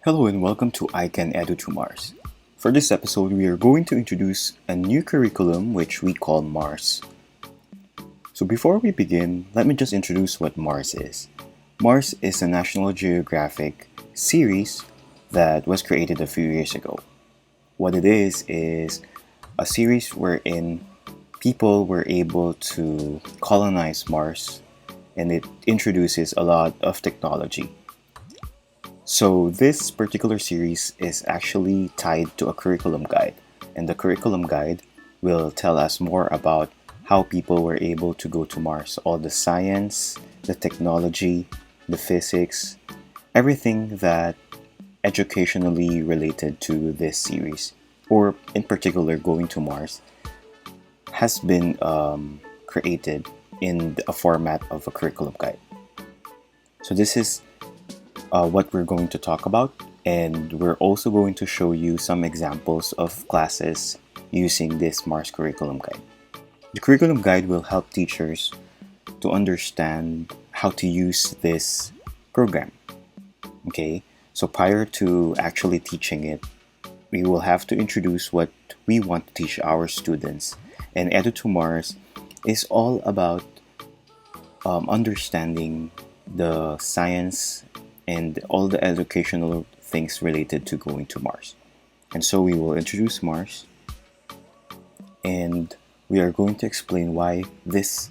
Hello and welcome to I Can EDUTOMARS. For this episode, we are going to introduce a new curriculum which we call MARS. So before we begin, let me just introduce what MARS is. MARS is a National Geographic series that was created a few years ago. What it is a series wherein people were able to colonize Mars, and it introduces a lot of technology. So this particular series is actually tied to a curriculum guide, and the curriculum guide will tell us more about how people were able to go to Mars, all the science, the technology, the physics, everything that educationally related to this series, or in particular going to Mars, has been created in a format of a curriculum guide. So this is what we're going to talk about, and we're also going to show you some examples of classes using this Mars curriculum guide. The curriculum guide will help teachers to understand how to use this program. Okay, so prior to actually teaching it, we will have to introduce what we want to teach our students. And EDUTOMARS is all about understanding the science and all the educational things related to going to Mars. And so we will introduce Mars, and we are going to explain why this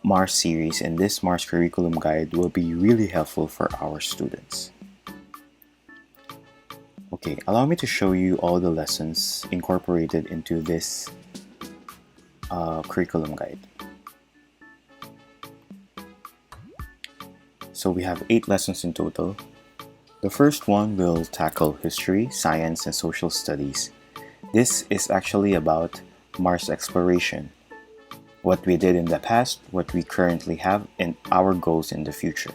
Mars series and this Mars curriculum guide will be really helpful for our students. Okay, allow me to show you all the lessons incorporated into this curriculum guide. So we have 8 lessons in total. The first one will tackle history, science, and social studies. This is actually about Mars exploration, what we did in the past, what we currently have, and our goals in the future.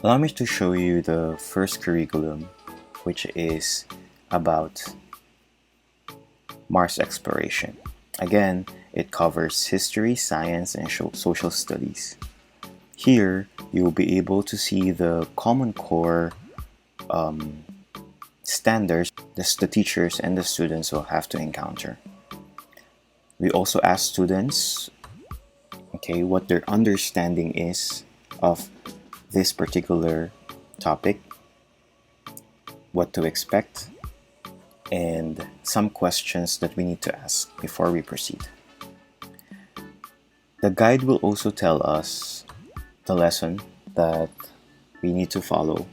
Allow me to show you the first curriculum, which is about Mars exploration. Again, it covers history, science, and social studies. Here, you will be able to see the Common Core standards the teachers and the students will have to encounter. We also ask students, what their understanding is of this particular topic, what to expect, and some questions that we need to ask before we proceed. The guide will also tell us the lesson that we need to follow.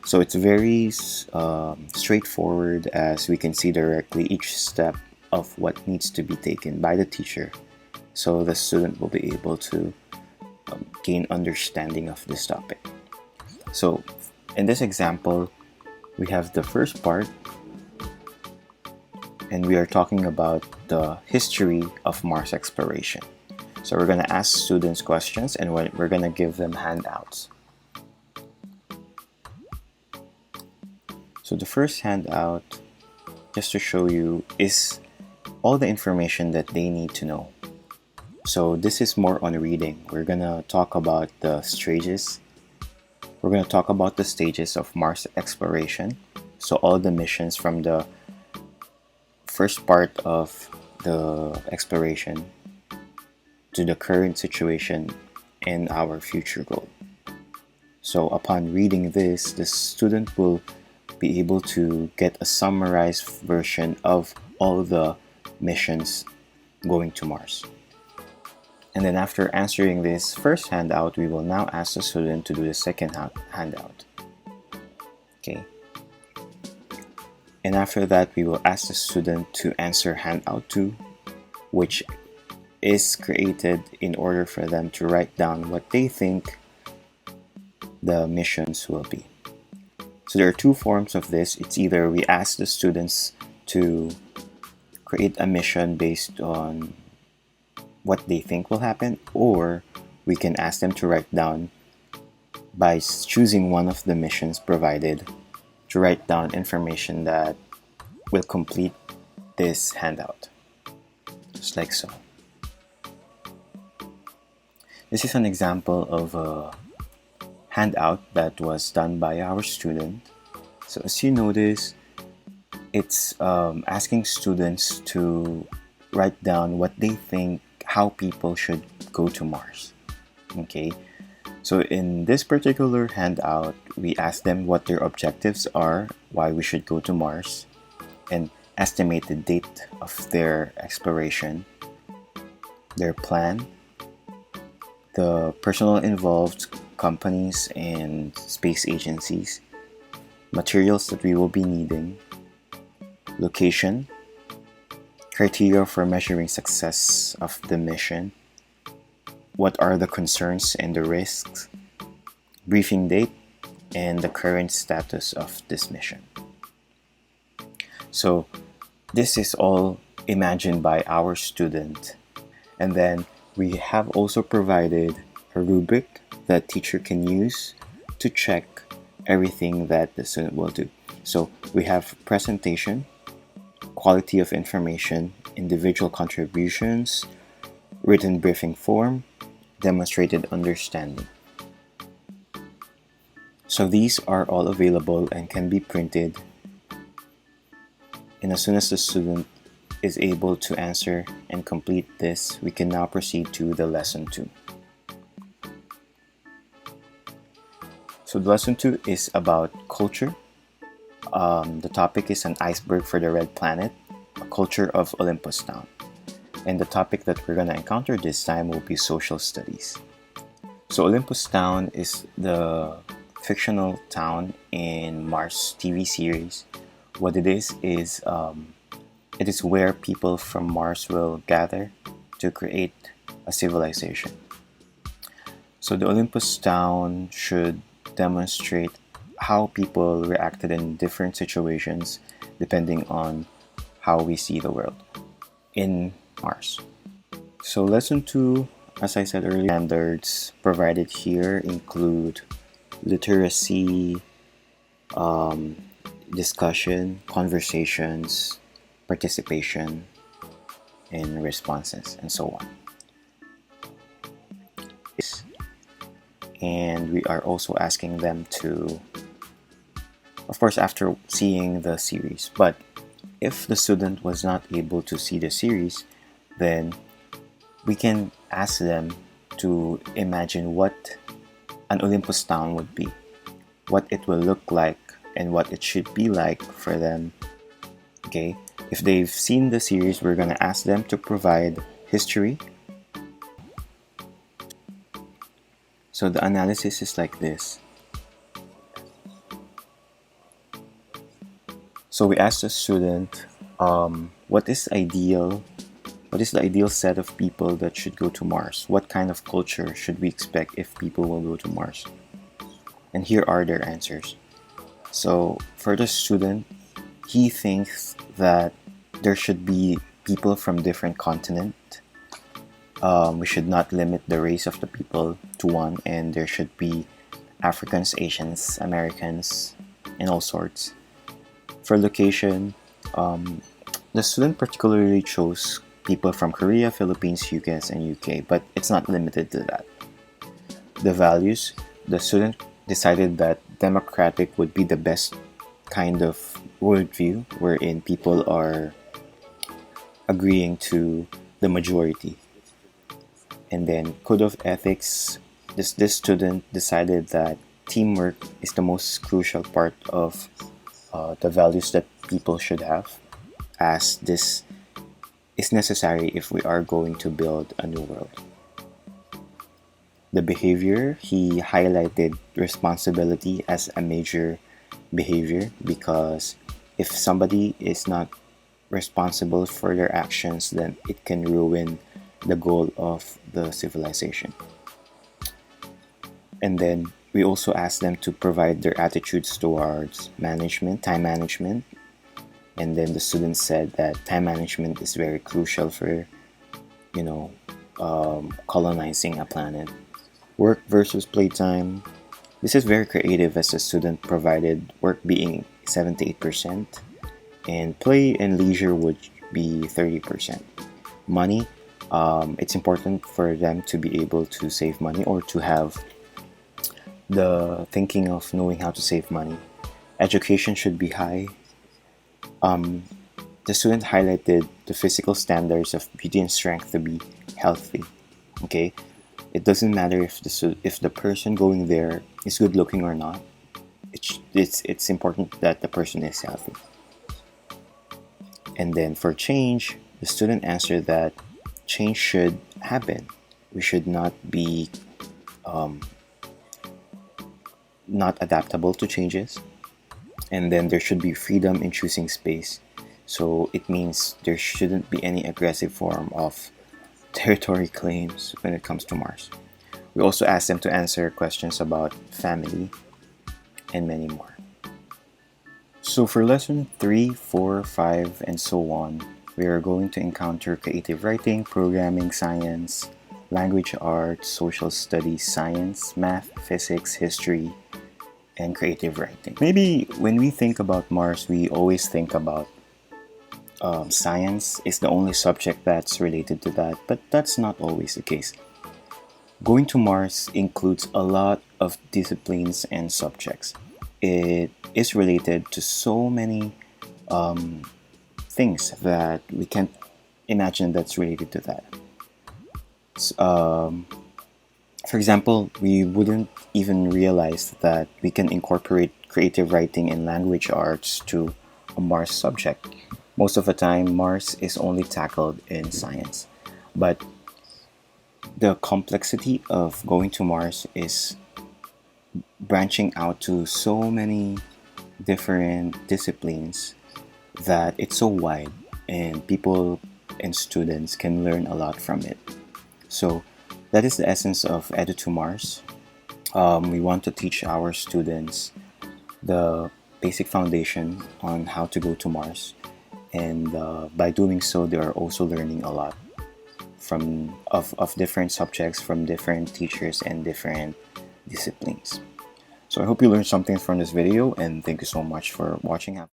So it's very straightforward, as we can see directly each step of what needs to be taken by the teacher, so the student will be able to gain understanding of this topic. So in this example, we have the first part, and we are talking about the history of Mars exploration. So we're going to ask students questions, and we're going to give them handouts. So the first handout, just to show you, is all the information that they need to know. So this is more on reading. We're going to talk about the stages. We're going to talk about the stages of Mars exploration. So all the missions from the first part of the exploration to the current situation and our future goal. So upon reading this, the student will be able to get a summarized version of all the missions going to Mars. And then after answering this first handout, we will now ask the student to do the second handout. Okay. And after that, we will ask the student to answer handout 2, which is created in order for them to write down what they think the missions will be. So there are 2 forms of this. It's either we ask the students to create a mission based on what they think will happen, or we can ask them to write down by choosing one of the missions provided, to write down information that will complete this handout, just like so. This is an example of a handout that was done by our student. So as you notice, it's asking students to write down what they think how people should go to Mars. Okay, so in this particular handout, we ask them what their objectives are, why we should go to Mars, and estimate the date of their exploration, their plan, the personnel involved, companies and space agencies, materials that we will be needing, location, criteria for measuring success of the mission, what are the concerns and the risks, briefing date, and the current status of this mission. So this is all imagined by our student. And then we have also provided a rubric that teacher can use to check everything that the student will do. So we have presentation, quality of information, individual contributions, written briefing form, demonstrated understanding. So these are all available and can be printed. And as soon as the student is able to answer and complete this, we can now proceed to the lesson 2. So the lesson 2 is about culture. The topic is an iceberg for the red planet, a culture of Olympus Town. And the topic that we're going to encounter this time will be social studies. So Olympus Town is the fictional town in Mars TV series. What it is it is where people from Mars will gather to create a civilization. So the Olympus Town should demonstrate how people reacted in different situations depending on how we see the world in Mars. So lesson 2, as I said earlier, standards provided here include literacy, discussion, conversations, participation, and responses, and so on. And we are also asking them to, of course, after seeing the series, but if the student was not able to see the series, then we can ask them to imagine what an Olympus Town would be, what it will look like, and what it should be like for them. Okay, if they've seen the series, we're going to ask them to provide history. So the analysis is like this. So we asked the student, what is the ideal set of people that should go to Mars? What kind of culture should we expect if people will go to Mars? And here are their answers. So for the student, he thinks that there should be people from different continents. We should not limit the race of the people to one, and there should be Africans, Asians, Americans, and all sorts. For location, the student particularly chose people from Korea, Philippines, US, and UK, but it's not limited to that. The values, the student decided that democratic would be the best kind of worldview wherein people are agreeing to the majority. And then code of ethics, this student decided that teamwork is the most crucial part of the values that people should have, as this is necessary if we are going to build a new world. The behavior, he highlighted responsibility as a major behavior, because if somebody is not responsible for their actions, then it can ruin the goal of the civilization. And then we also asked them to provide their attitudes towards management, time management. And then the students said that time management is very crucial for, colonizing a planet. Work versus playtime. This is very creative, as the student provided work being 78% and play and leisure would be 30%. Money, it's important for them to be able to save money or to have the thinking of knowing how to save money. Education should be high. Um, the student highlighted the physical standards of beauty and strength to be healthy. Okay, it doesn't matter if the person going there is good looking or not. It's important that the person is healthy. And then for change, the student answered that change should happen. We should not be um, not adaptable to changes. And then there should be freedom in choosing space. So it means there shouldn't be any aggressive form of territory claims when it comes to Mars. We also asked them to answer questions about family and many more. So for lesson 3, 4, 5, and so on, we are going to encounter creative writing, programming, science, language arts, social studies, science, math, physics, history, and creative writing. Maybe when we think about Mars, we always think about science is the only subject that's related to that, but that's not always the case. Going to Mars includes a lot of disciplines and subjects. It is related to so many things that we can't imagine that's related to that. For example, we wouldn't even realize that we can incorporate creative writing and language arts to a Mars subject. Most of the time, Mars is only tackled in science, but the complexity of going to Mars is branching out to so many different disciplines that it's so wide and people and students can learn a lot from it. So that is the essence of EDUTOMARS. We want to teach our students the basic foundation on how to go to Mars, and by doing so, they are also learning a lot of different subjects from different teachers and different disciplines. So I hope you learned something from this video, and thank you so much for watching.